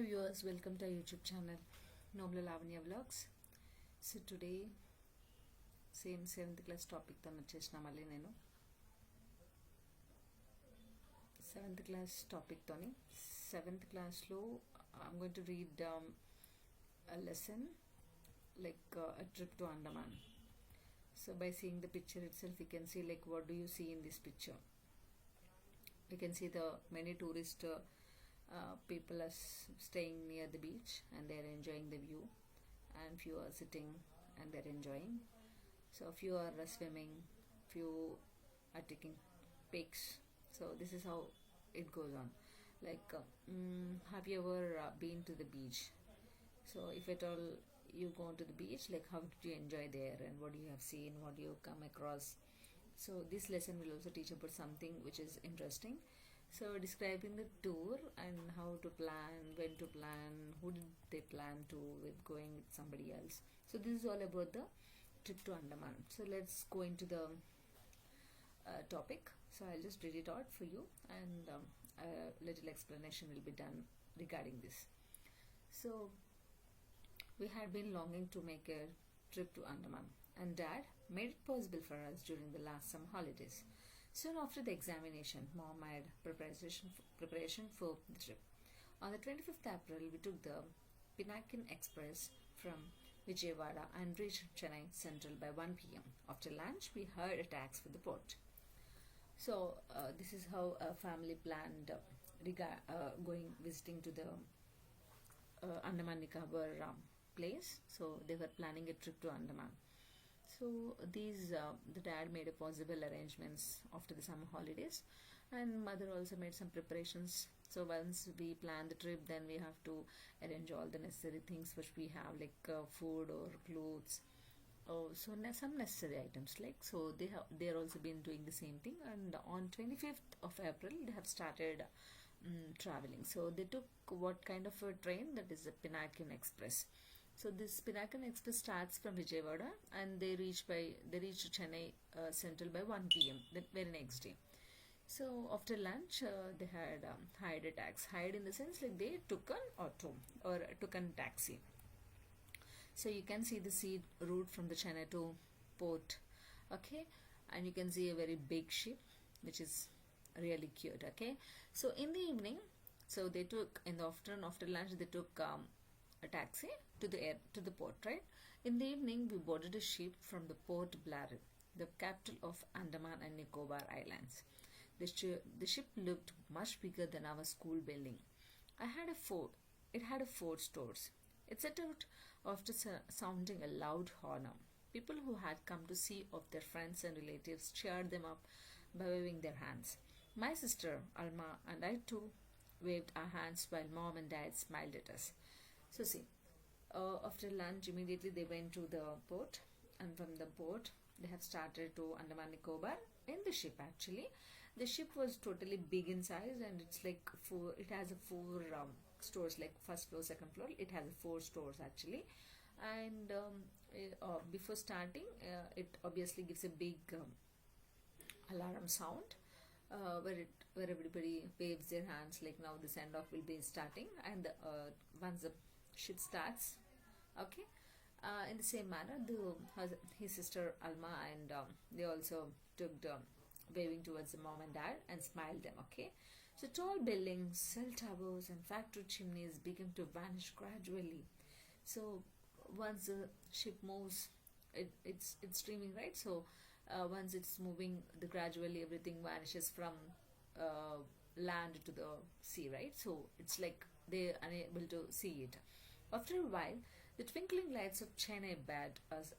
Hi viewers, welcome to our YouTube channel Nobla Lavanya Vlogs. So today same 7th class topic తో వచ్చేసిన మళ్ళీ నేను 7th class topic తోని 7th class లో I'm going to read a lesson like a trip to Andaman. So by seeing the picture itself you can see like what do you see in this picture. You can see the many tourist people are staying near the beach and they are enjoying the view, and few are sitting and they're enjoying. So few are swimming, few are taking pics. So this is how it goes on. Like have you ever been to the beach? So if at all you go to the beach, like how did you enjoy there and what you have seen, what you come across. So this lesson will also teach about something which is interesting. So describing the tour and how to plan, when to plan, who did they plan to with going with somebody else. So this is all about the trip to Andaman. So let's go into the topic. So I'll just read it out for you, and a little explanation will be done regarding this. So we had been longing to make a trip to Andaman, and Dad made it possible for us during the last summer holidays. Soon after the examination, Mom made preparation for the trip. On the 25th April, we took the Pinakin Express from Vijayawada and reached Chennai Central by 1 p.m. After lunch, we hired a taxi for the port. So this is how a family planned visiting to the Andaman Nicobar place. So they were planning a trip to Andaman. So these the dad made a possible arrangements after the summer holidays, and mother also made some preparations. So once we plan the trip, then we have to arrange all the necessary things which we have, like food or clothes. So some necessary items, like, so they are also been doing the same thing. And on 25th of April they have started traveling. So they took what kind of a train? That is the Pinakin Express. So this Pinakin Express starts from Vijayawada and they reach Chennai Central by 1 p.m. the very next day. So after lunch they had hired a taxi. Hired in the sense like they took an auto or took a taxi. So you can see the sea route from the Chennai to port, okay, and you can see a very big ship which is really cute, okay. So in the evening, so they took, in the afternoon after lunch they took a taxi to the port, right? In the evening we boarded a ship from the Port Blair, the capital of Andaman and Nicobar Islands. The ship looked much bigger than our school building. It had 4 stores. It set out after sounding a loud horn. People who had come to see of their friends and relatives cheered them up by waving their hands. My sister Alma and I too waved our hands while Mom and Dad smiled at us. So see, after lunch immediately they went to the port, and from the port they have started to Andaman Nicobar in the ship. Actually the ship was totally big in size, and it's like it has a 4 stores, like first floor, second floor. It has 4 stores actually. And before starting it obviously gives a big alarm sound where everybody waves their hands, like now the send off will be starting. And once the ship starts, okay, in the same manner his sister Alma and they also took the waving towards the mom and dad and smiled them, okay. So tall buildings, cell towers and factory chimneys began to vanish gradually. So once the ship moves, it's streaming, right? So once it's moving, gradually everything vanishes from land to the sea, right? So it's like they're unable to see it. After a while, the twinkling lights of Chennai bade us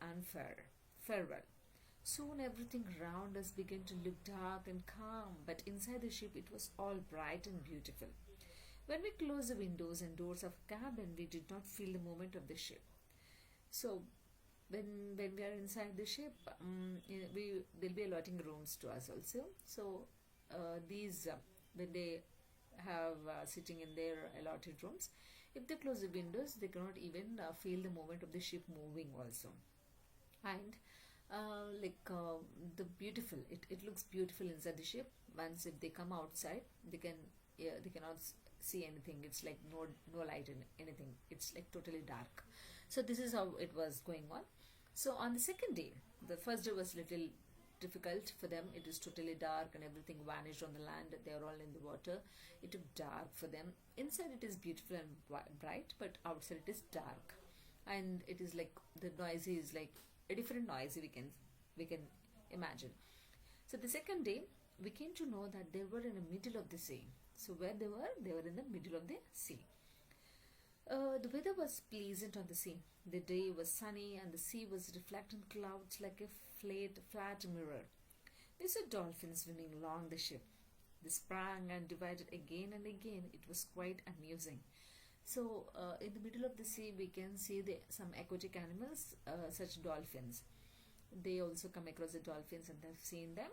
farewell. Soon everything around us began to look dark and calm, but inside the ship it was all bright and beautiful. When we closed the windows and doors of cabin, we did not feel the movement of the ship. So when we are inside the ship, they'll be allotting rooms to us also. So these when they have sitting in their allotted rooms, if they close the windows they cannot even feel the movement of the ship moving also. And the beautiful, it looks beautiful inside the ship. Once if they come outside, they cannot see anything. It's like no light in anything. It's like totally dark. So this is how it was going on. So on the second day, the first day was little difficult for them. It is totally dark and everything vanished on the land. They are all in the water. It took dark for them. Inside it is beautiful and bright, but outside it is dark, and it is like the noisy is like a different noisy we can imagine. So the second day, we came to know that they were in the middle of the sea. So where they were in the middle of the sea. The weather was pleasant on the sea. The day was sunny and the sea was reflecting clouds like a flat mirror. They saw dolphins swimming along the ship. They sprang and divided again and again. It was quite amusing. So, in the middle of the sea, we can see some aquatic animals, such dolphins. They also come across the dolphins and they've seen them.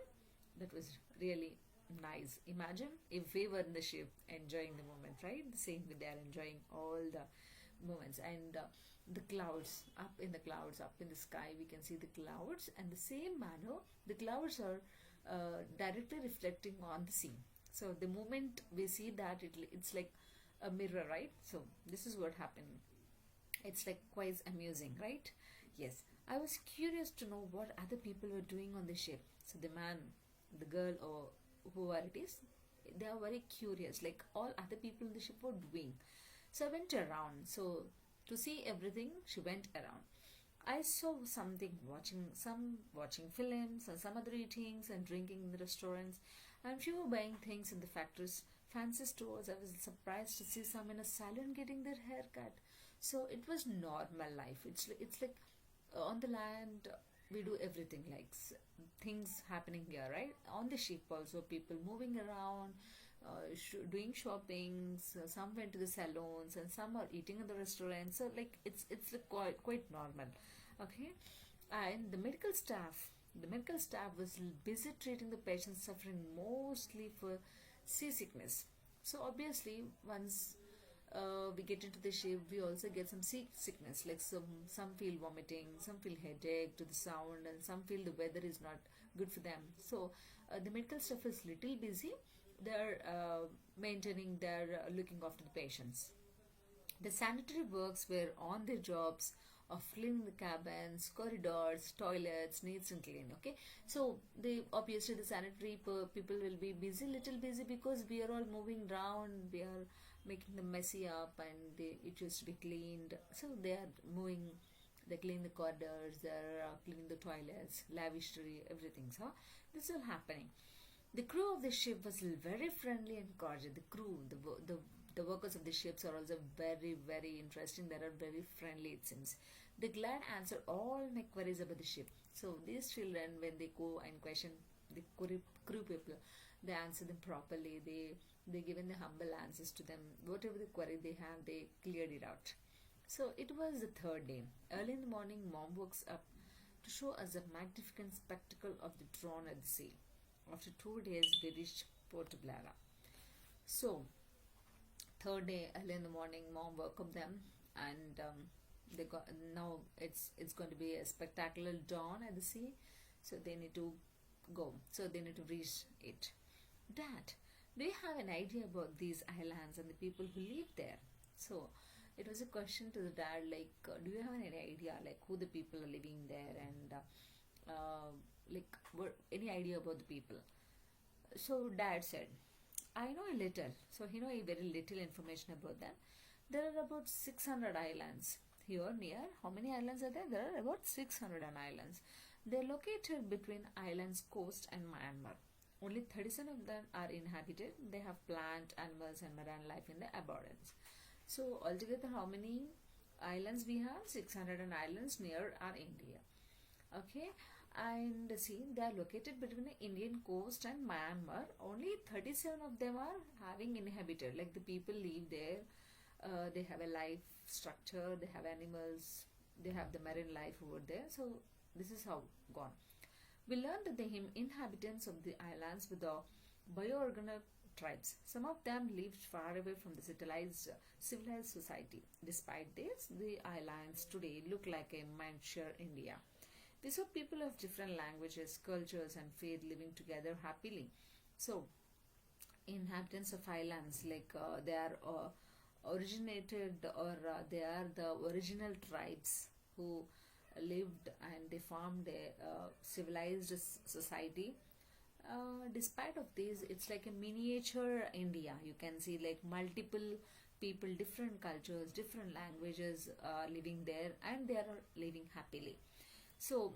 That was really nice. Imagine if we were in the ship enjoying the moment, right? The same way they are enjoying all the moments. And the clouds, up in the sky, we can see the clouds, and the same manner, the clouds are directly reflecting on the sea. So the moment we see that, it's like a mirror, right? So this is what happened. It's like quite amusing, right? Yes. I was curious to know what other people were doing on the ship. So the man, the girl, or whoever it is, they are very curious, like all other people in the ship were doing. So I went around. So to see everything, she went around. I saw watching films, and some other eatings and drinking in the restaurants, and few buying things in the factories, fancy stores. I was surprised to see some in a salon getting their hair cut. So it was normal life. It's like on the land we do everything, like things happening here, right? On the ship also, people moving around, doing shopping. So some went to the salons and some are eating in the restaurants. So like it's like quite normal. Okay. And the medical staff was busy treating the patients suffering mostly for seasickness. So obviously, once we get into the ship, we also get some sickness, like some feel vomiting, some feel headache to the sound, and some feel the weather is not good for them. So the medical staff is little busy. They're maintaining, they're looking after the patients. The sanitary works were on their jobs of cleaning the cabins, corridors, toilets, neats and clean. Okay, so they obviously the sanitary people will be little busy, because we are all moving around. We are making them messy up, and it used to be cleaned. So they are moving. They clean the corridors. They are cleaning the toilets, lavatory, everything. So this is all happening. The crew of the ship was very friendly and cordial. The crew, the workers of the ships are also very, very interesting. They are very friendly, it seems. They glad answer all my queries about the ship. So these children, when they go and question the crew people, they answer them properly. They given the humble answers to them. Whatever the query they have, they cleared it out. So it was the third day. Early in the morning, Mom wakes up to show us a magnificent spectacle of the dawn at the sea. After 2 days, we reached Port Blara. So, third day, early in the morning, Mom welcomed them, and they got now it's going to be a spectacular dawn at the sea. So they need to go. So they need to reach it. Dad, do you have an idea about these islands and the people who live there? So it was a question to the dad, like, do you have any idea, like, who the people are living there, and like, any idea about the people? So dad said, I know a little. So he know a very little information about them. There are about 600 islands here near. How many islands are there? There are about 600 islands. They are located between islands coast and Myanmar. Only 37 of them are inhabited. They have plant, animals and marine life in the abundance. So altogether, how many islands we have? 600 islands near our India. Okay, and see, they are located between the Indian coast and Myanmar. Only 37 of them are having inhabited, like the people live there. They have a life structure, they have animals, they have the marine life over there. So this is how gone. We learned that the inhabitants of the islands were the bioorganic tribes. Some of them lived far away from the civilized society. Despite this, the islands today look like a miniature India. We saw people of different languages, cultures and faith living together happily. So inhabitants of islands, like they are originated, or they are the original tribes who lived and they formed a civilized society. Despite of this, it's like a miniature India. You can see like multiple people, different cultures, different languages living there, and they are living happily. So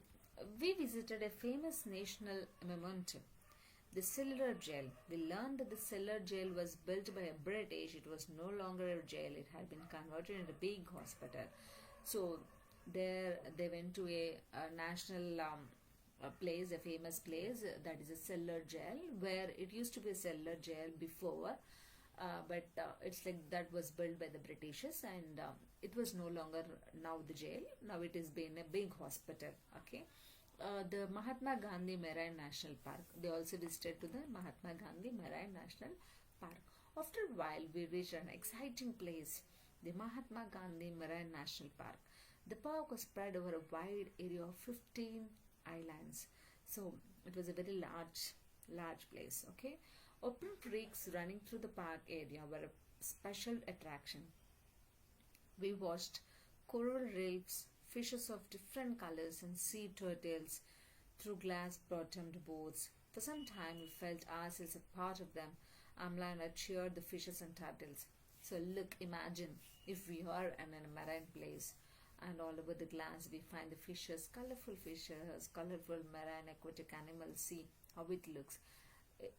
we visited a famous national memento, the cellular jail. We learned that the cellular jail was built by a British. It was no longer a jail. It had been converted into a big hospital. So there they went to a national a place, a famous place, that is a cellular jail, where it used to be a cellular jail before, but it's like that was built by the Britishers, and it was no longer now the jail. Now it has been a big hospital. Okay. The Mahatma Gandhi Marine National Park. They also visited to the Mahatma Gandhi Marine National Park. After a while, we reached an exciting place, the Mahatma Gandhi Marine National Park. The park was spread over a wide area of 15 islands. So it was a very large place. Okay. Open creeks running through the park area were a special attraction. We watched coral reefs, fishes of different colors, and sea turtles through glass bottomed boats. For some time we felt ourselves a part of them. Amla and I cheered the fishes and turtles. So look, imagine if we are in a marine place, and all over the glass we find the fishes, colorful marine aquatic animals. See how it looks.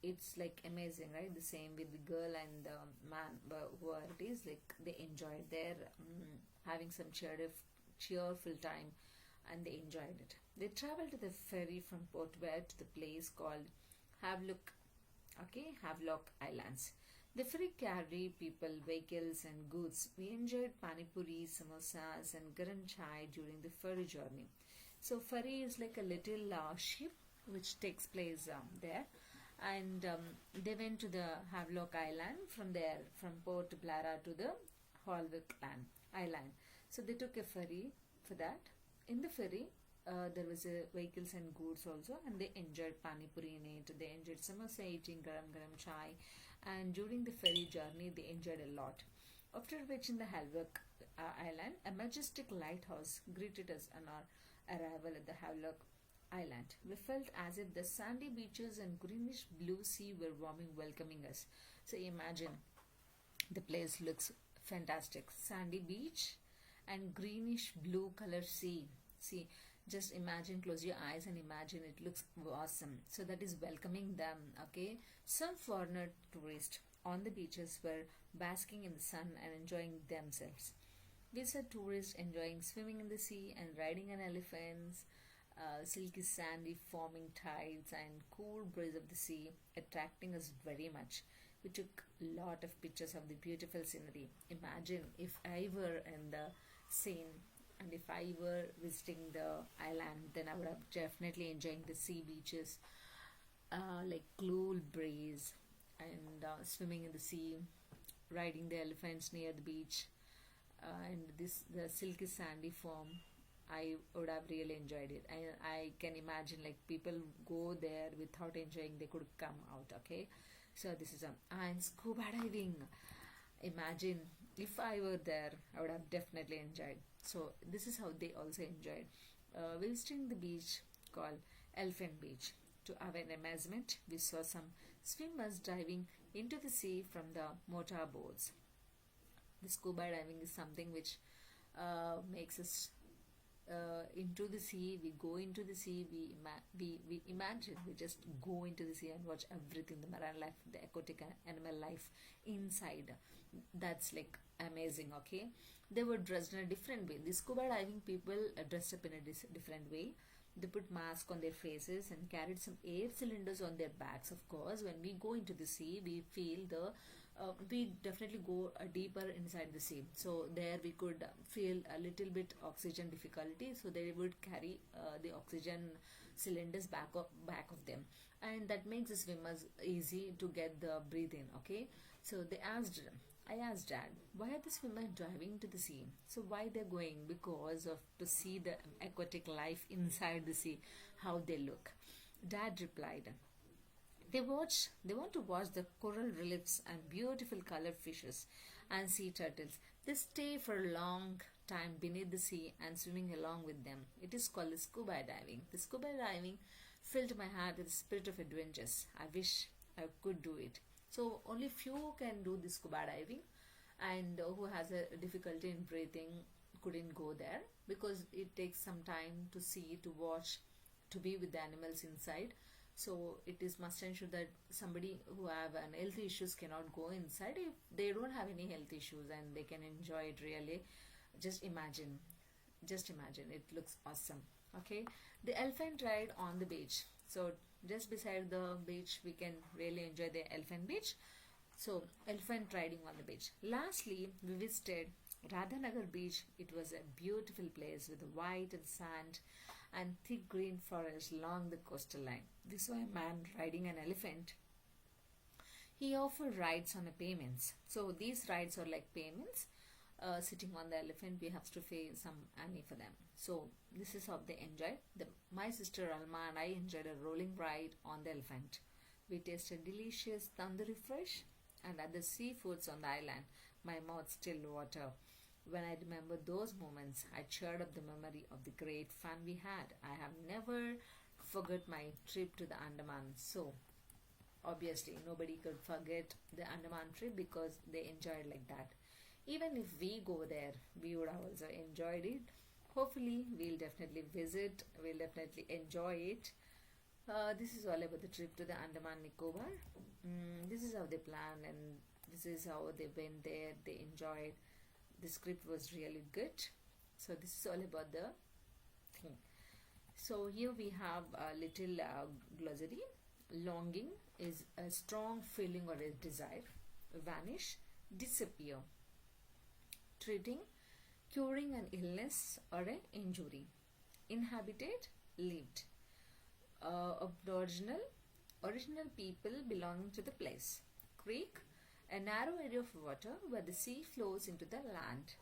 It's like amazing, right? The same with the girl and the man, whoever it is, like they enjoyed their having some cheerful time, and they enjoyed it. They traveled to the ferry from Port Ware to the place called Havelock, Havelock Islands. The ferry carried people, vehicles, and goods. We enjoyed pani puri, samosas, and garam chai during the ferry journey. So ferry is like a little ship which takes place there, and they went to the Havelock Island. From there, from Port Blara to the Havelock Island. So they took a ferry for that. In the ferry, there was vehicles and goods also, and they enjoyed pani puri in it. They enjoyed samosa, eating garam chai, and during the ferry journey, they enjoyed a lot. After reaching the Havelock Island, a majestic lighthouse greeted us on our arrival at the Havelock Island. We felt as if the sandy beaches and greenish blue sea were welcoming us. So imagine, the place looks fantastic. Sandy beach and greenish blue color sea. See, just imagine, close your eyes and imagine, it looks awesome. So that is welcoming them. Okay. Some foreigner tourists on the beaches were basking in the sun and enjoying themselves. We saw tourists enjoying swimming in the sea and riding on elephants. Silky sandy forming tides and cool breeze of the sea attracting us very much. We took a lot of pictures of the beautiful scenery. Imagine if I were in the scene, and if I were visiting the island, then I would have definitely enjoying the sea beaches, like cool breeze, and swimming in the sea, riding the elephants near the beach, and the silky sandy foam. I would have really enjoyed it. I can imagine like people go there without enjoying, they could come out. Okay, so this is and scuba diving. Imagine if I were there, I would have definitely enjoyed. So this is how they also enjoyed. Visiting the beach called Elephant Beach. To our amazement, we saw some swimmers diving into the sea from the motor boats. The scuba diving is something which makes us into the sea. We go into the sea, we imagine, we just go into the sea and watch everything, the marine life, the aquatic animal life inside. That's like amazing. Okay, they were dressed in a different way. The scuba diving people dressed up in a different way. They put masks on their faces and carried some air cylinders on their backs. Of course, when we go into the sea, we feel we definitely go deeper inside the sea. So there we could feel a little bit oxygen difficulty. So they would carry the oxygen cylinders back of them, and that makes the swimmers easy to get the breathe in. Okay, so I asked Dad, why are the swimmers diving to the sea? So why they're going? Because of to see the aquatic life inside the sea, how they look. Dad replied, They want to watch the coral reefs and beautiful colored fishes and sea turtles. They stay for a long time beneath the sea and swimming along with them. It is called scuba diving. The scuba diving filled my heart with the spirit of adventures. I wish I could do it. So only few can do the scuba diving, and who has a difficulty in breathing couldn't go there because it takes some time to see, to watch, to be with the animals inside. So it is must ensure that somebody who have an health issues cannot go inside. If they don't have any health issues and they can enjoy it really, just imagine, it looks awesome. Okay, the elephant ride on the beach. So just beside the beach we can really enjoy the elephant beach. So elephant riding on the beach. Lastly, we visited Radhanagar beach. It was a beautiful place with white and sand and thick green forest along the coastal line. We saw a man riding an elephant. He offered rides on a payments. So these rides are like payments. Sitting on the elephant, we have to pay some money for them. So this is how they enjoy. My sister Alma and I enjoyed a rolling ride on the elephant. We tasted delicious tandoori fish and other seafoods on the island. My mouth still water. When I remember those moments, I cheered up the memory of the great fun we had. I have never forgot my trip to the Andaman. So obviously nobody could forget the Andaman trip because they enjoyed like that. Even if we go there, we would have also enjoyed it. Hopefully we'll definitely visit, we'll definitely enjoy it. This is all about the trip to the Andaman Nicobar. This is how they planned, and this is how they went there, they enjoyed. The script was really good. So this is all about the thing. So here we have a little glossary. Longing is a strong feeling or a desire. Vanish, disappear. Treating, curing an illness or an injury. Inhabited, lived. Aboriginal, original people belonging to the place. Creek, a narrow area of water where the sea flows into the land.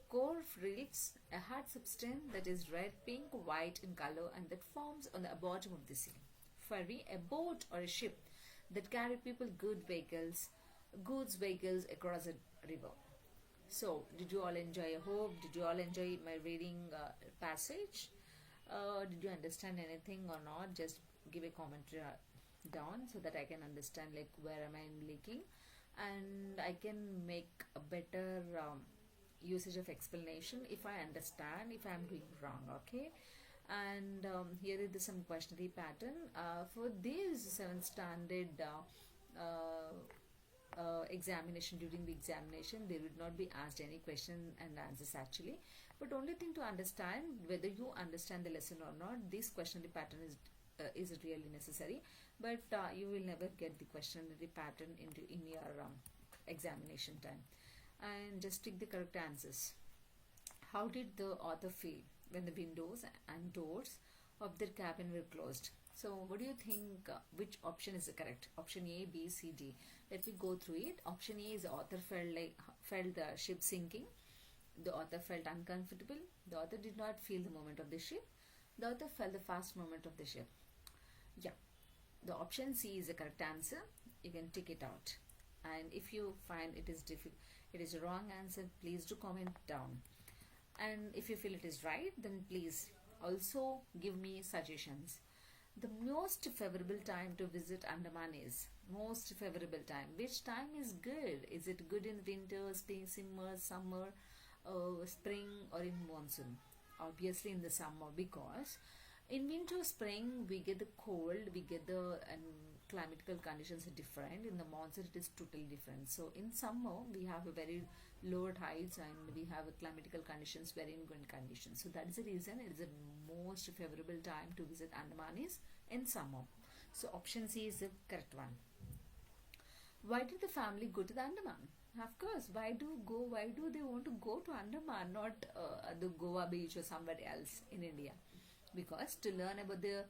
Core reefs, a hard substance that is red, pink, white in color and that forms on the bottom of the sea. Ferry, a boat or a ship that carry people, goods vehicles across a river. So, did you all enjoy? I hope. Did you all enjoy my reading passage? Did you understand anything or not? Just give a comment down so that I can understand like where am I leaking, and I can make a better usage of explanation if I understand, if I am doing wrong. Okay. And here is some questionnaire pattern for this 7th standard examination. During the examination they would not be asked any question and answers actually, but only thing to understand whether you understand the lesson or not, this questionnaire pattern is really necessary, but you will never get the questionnaire pattern in your examination time. And just tick the correct answers. How did the author feel when the windows and doors of their cabin were closed? So what do you think, which option is correct? Option A, B, C, D. Let me go through it. Option A is the author felt the ship sinking. The author felt uncomfortable. The author did not feel the movement of the ship. The author felt the fast movement of the ship. Yeah, the option C is the correct answer. You can tick it out. And if you find it is a wrong answer, please do comment down. And if you feel it is right, then please also give me suggestions. The most favorable time to visit Andaman is most favorable time. Which time is good? Is it good in winter, spring, summer, spring, or in monsoon? Obviously in the summer, because in winter, spring we get the cold, we get the climatical conditions are different. In the monsoon it is totally different. So in summer we have a very lower heights and we have a climatical conditions, very good conditions. So that is the reason it is the most favorable time to visit Andaman is in summer. So option C is the correct one. Why did the family go to the Andaman? Of course, why do they want to go to Andaman, not the Goa beach or somewhere else in India? Because to learn about the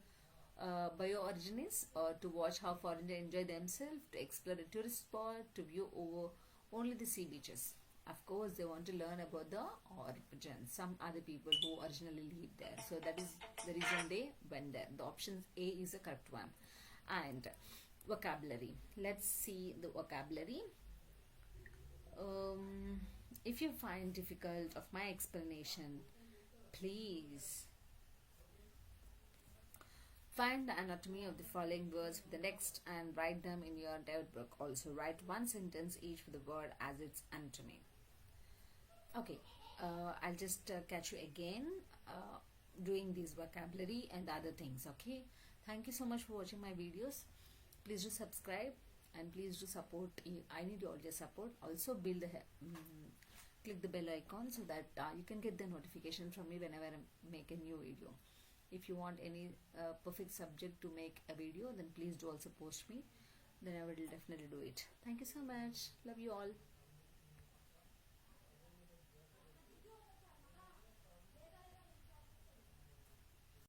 bioorigins, or to watch how foreigners enjoy themselves, to explore a tourist spot, to view over only the sea beaches. Of course, they want to learn about the origins, some other people who originally lived there. So that is the reason they went there. The option A is the correct one. And vocabulary. Let's see the vocabulary. If you find difficult of my explanation, please find the anatomy of the following words for the next and write them in your notebook. Also write one sentence each for the word as its anatomy. Okay, I'll just catch you again doing these vocabulary and other things. Okay, thank you so much for watching my videos. Please do subscribe and please do support. I need all your support. Also click the bell icon so that you can get the notification from me whenever I make a new video. If you want any perfect subject to make a video, then please do also post me. Then I will definitely do it. Thank you so much. Love you all.